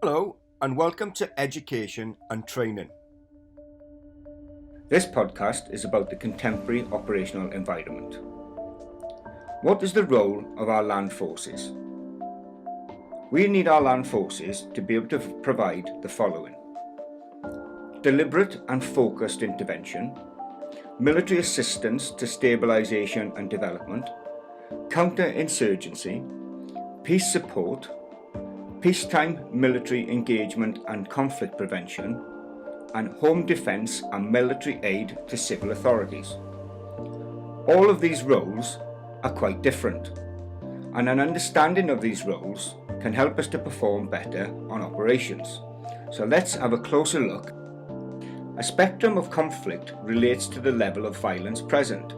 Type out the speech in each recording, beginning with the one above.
Hello and welcome to Education and Training. This podcast is about the contemporary operational environment. What is the role of our land forces? We need our land forces to be able to provide the following: deliberate and focused intervention, military assistance to stabilisation and development, counterinsurgency, peace support, peacetime military engagement and conflict prevention, and home defence and military aid to civil authorities. All of these roles are quite different, and an understanding of these roles can help us to perform better on operations. So let's have a closer look. A spectrum of conflict relates to the level of violence present.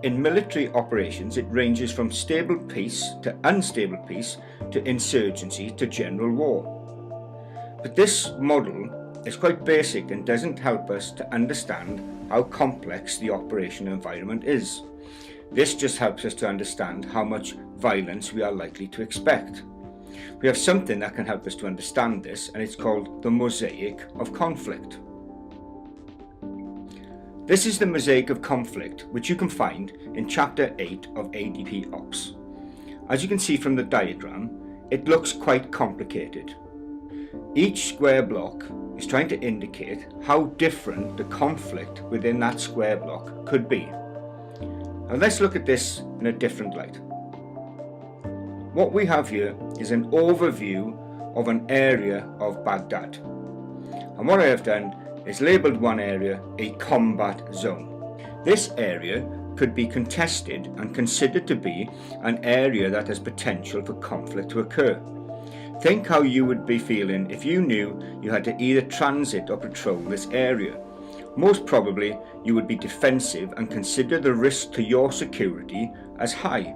In military operations, it ranges from stable peace to unstable peace to insurgency to general war. But this model is quite basic and doesn't help us to understand how complex the operational environment is. This just helps us to understand how much violence we are likely to expect. We have something that can help us to understand this, and it's called the mosaic of conflict. This is the mosaic of conflict, which you can find in Chapter 8 of ADP Ops. As you can see from the diagram, it looks quite complicated. Each square block is trying to indicate how different the conflict within that square block could be. Now let's look at this in a different light. What we have here is an overview of an area of Baghdad. And what I have done is labelled one area a combat zone. This area could be contested and considered to be an area that has potential for conflict to occur. Think how you would be feeling if you knew you had to either transit or patrol this area. Most probably you would be defensive and consider the risk to your security as high.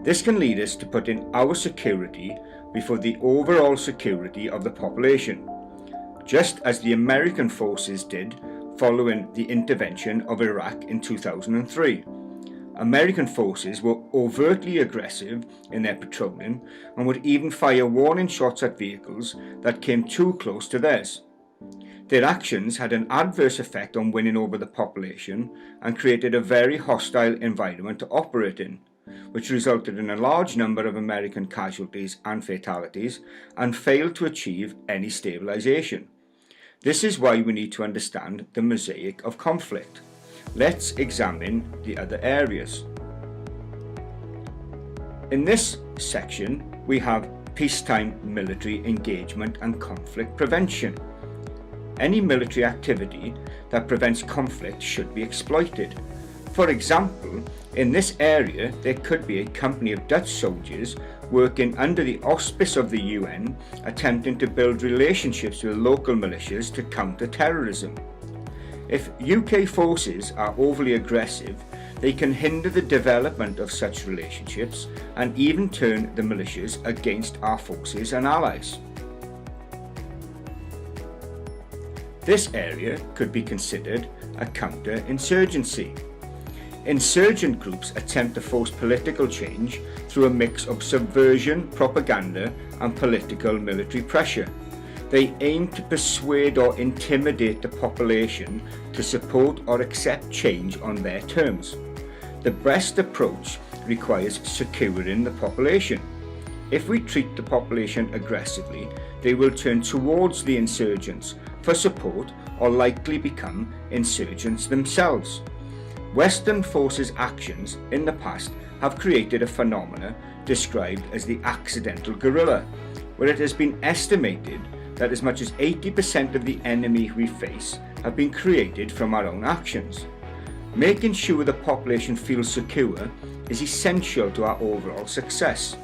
This can lead us to putting our security before the overall security of the population, just as the American forces did following the intervention of Iraq in 2003. American forces were overtly aggressive in their patrolling and would even fire warning shots at vehicles that came too close to theirs. Their actions had an adverse effect on winning over the population and created a very hostile environment to operate in, which resulted in a large number of American casualties and fatalities and failed to achieve any stabilisation. This is why we need to understand the mosaic of conflict. Let's examine the other areas. In this section, we have peacetime military engagement and conflict prevention. Any military activity that prevents conflict should be exploited. For example, in this area, there could be a company of Dutch soldiers working under the auspice of the UN, attempting to build relationships with local militias to counter terrorism. If UK forces are overly aggressive, they can hinder the development of such relationships and even turn the militias against our forces and allies. This area could be considered a counterinsurgency. Insurgent groups attempt to force political change through a mix of subversion, propaganda, and political military pressure. They aim to persuade or intimidate the population to support or accept change on their terms. The best approach requires securing the population. If we treat the population aggressively, they will turn towards the insurgents for support or likely become insurgents themselves. Western forces' actions in the past have created a phenomena described as the accidental guerrilla, where it has been estimated that as much as 80% of the enemy we face have been created from our own actions. Making sure the population feels secure is essential to our overall success.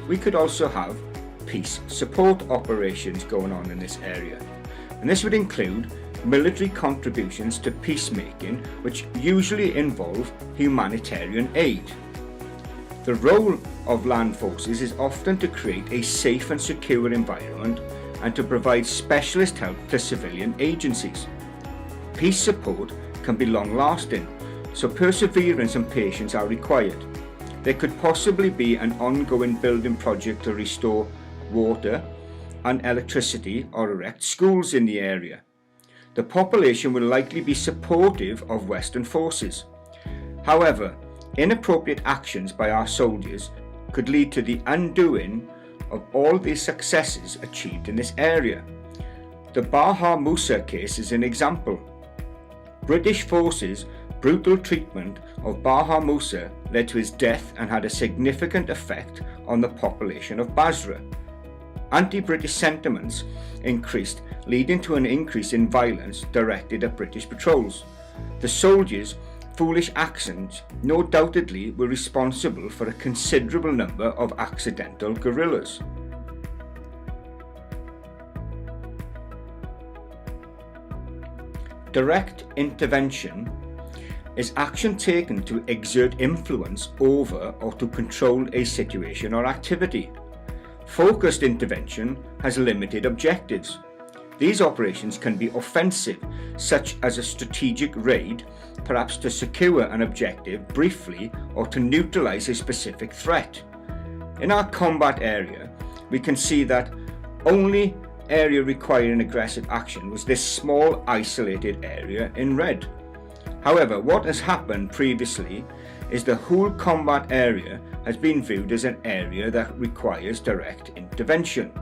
We could also have peace support operations going on in this area, and this would include military contributions to peacemaking, which usually involve humanitarian aid. The role of land forces is often to create a safe and secure environment and to provide specialist help to civilian agencies. Peace support can be long-lasting, so perseverance and patience are required. there could possibly be an ongoing building project to restore water and electricity or erect schools in the area. The population will likely be supportive of Western forces. However, inappropriate actions by our soldiers could lead to the undoing of all the successes achieved in this area. The Baha Musa case is an example. British forces' brutal treatment of Baha Musa led to his death and had a significant effect on the population of Basra. Anti-British sentiments increased, leading to an increase in violence directed at British patrols. The soldiers' foolish actions no doubtedly were responsible for a considerable number of accidental guerrillas. Direct intervention is action taken to exert influence over or to control a situation or activity. Focused intervention has limited objectives. These operations can be offensive, such as a strategic raid, perhaps to secure an objective briefly or to neutralize a specific threat. In our combat area, we can see that only area requiring aggressive action was this small isolated area in red. However, what has happened previously is the whole combat area has been viewed as an area that requires direct intervention.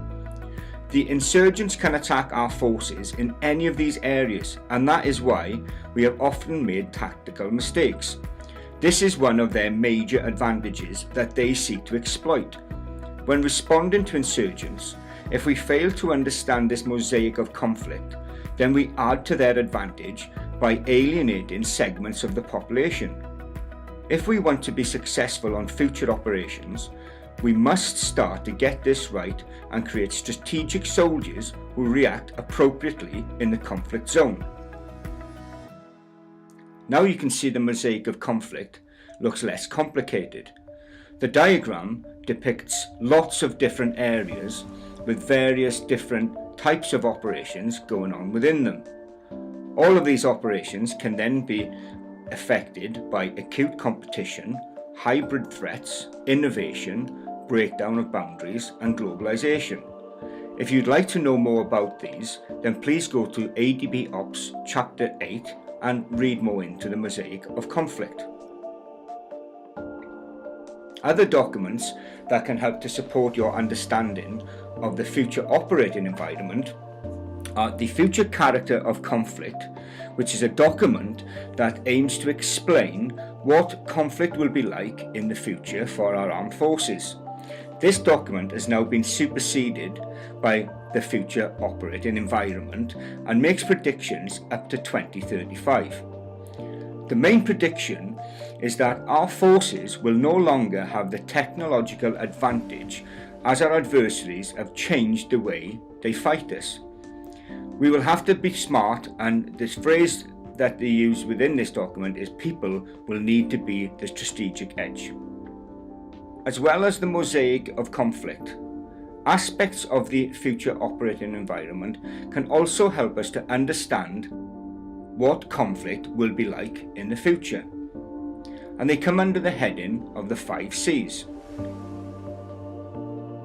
The insurgents can attack our forces in any of these areas, and that is why we have often made tactical mistakes. This is one of their major advantages that they seek to exploit. When responding to insurgents, if we fail to understand this mosaic of conflict, then we add to their advantage by alienating segments of the population. If we want to be successful on future operations, we must start to get this right and create strategic soldiers who react appropriately in the conflict zone. Now you can see the mosaic of conflict looks less complicated. The diagram depicts lots of different areas with various different types of operations going on within them. All of these operations can then be affected by acute competition, hybrid threats, innovation, breakdown of boundaries and globalization. If you'd like to know more about these, then please go to ADP Ops Chapter 8 and read more into the mosaic of conflict. Other documents that can help to support your understanding of the future operating environment are the Future Character of Conflict, which is a document that aims to explain what conflict will be like in the future for our armed forces. This document has now been superseded by the Future Operating Environment and makes predictions up to 2035. The main prediction is that our forces will no longer have the technological advantage as our adversaries have changed the way they fight us. We will have to be smart, and this phrase that they use within this document is people will need to be the strategic edge. As well as the mosaic of conflict, aspects of the future operating environment can also help us to understand what conflict will be like in the future. And they come under the heading of the 5 C's.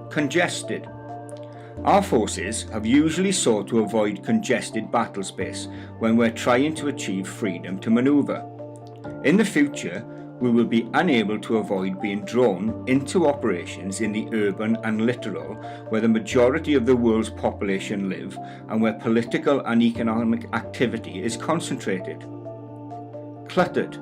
Congested. Our forces have usually sought to avoid congested battle space when we're trying to achieve freedom to maneuver. In the future, we will be unable to avoid being drawn into operations in the urban and littoral, where the majority of the world's population live and where political and economic activity is concentrated. Cluttered.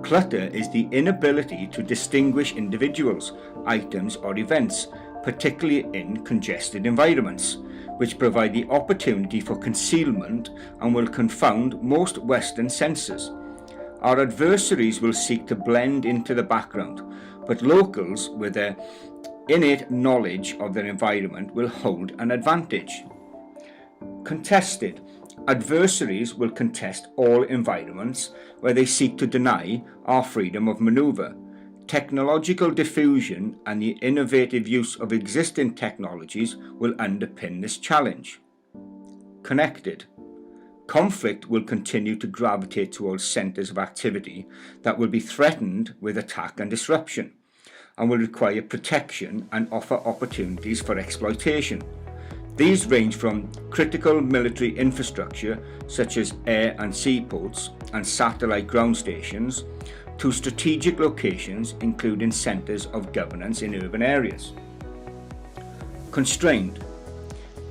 Clutter is the inability to distinguish individuals, items or events, particularly in congested environments, which provide the opportunity for concealment and will confound most Western senses. Our adversaries will seek to blend into the background, but locals with their innate knowledge of their environment will hold an advantage. Contested. Adversaries will contest all environments where they seek to deny our freedom of maneuver. Technological diffusion and the innovative use of existing technologies will underpin this challenge. Connected. conflict will continue to gravitate towards centres of activity that will be threatened with attack and disruption, and will require protection and offer opportunities for exploitation. These range from critical military infrastructure such as air and seaports and satellite ground stations to strategic locations including centres of governance in urban areas. Constrained.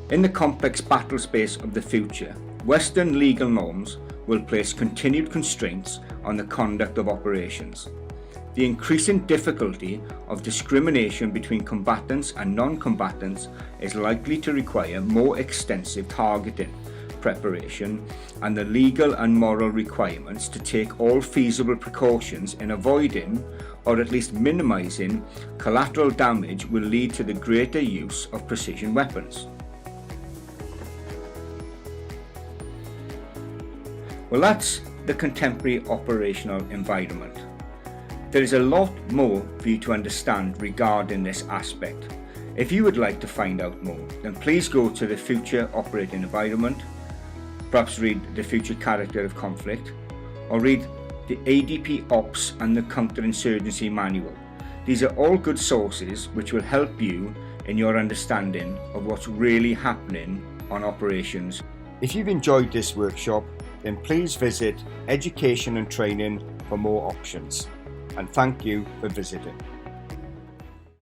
In the complex battle space of the future, Western legal norms will place continued constraints on the conduct of operations. The increasing difficulty of discrimination between combatants and non-combatants is likely to require more extensive targeting, preparation, and the legal and moral requirements to take all feasible precautions in avoiding, or at least minimising, collateral damage will lead to the greater use of precision weapons. Well, that's the contemporary operational environment. There is a lot more for you to understand regarding this aspect. If you would like to find out more, then please go to the Future Operating Environment, perhaps read The Future Character of Conflict, or read the ADP Ops and the Counterinsurgency Manual. These are all good sources which will help you in your understanding of what's really happening on operations. If you've enjoyed this workshop, then please visit Education and Training for more options. And thank you for visiting.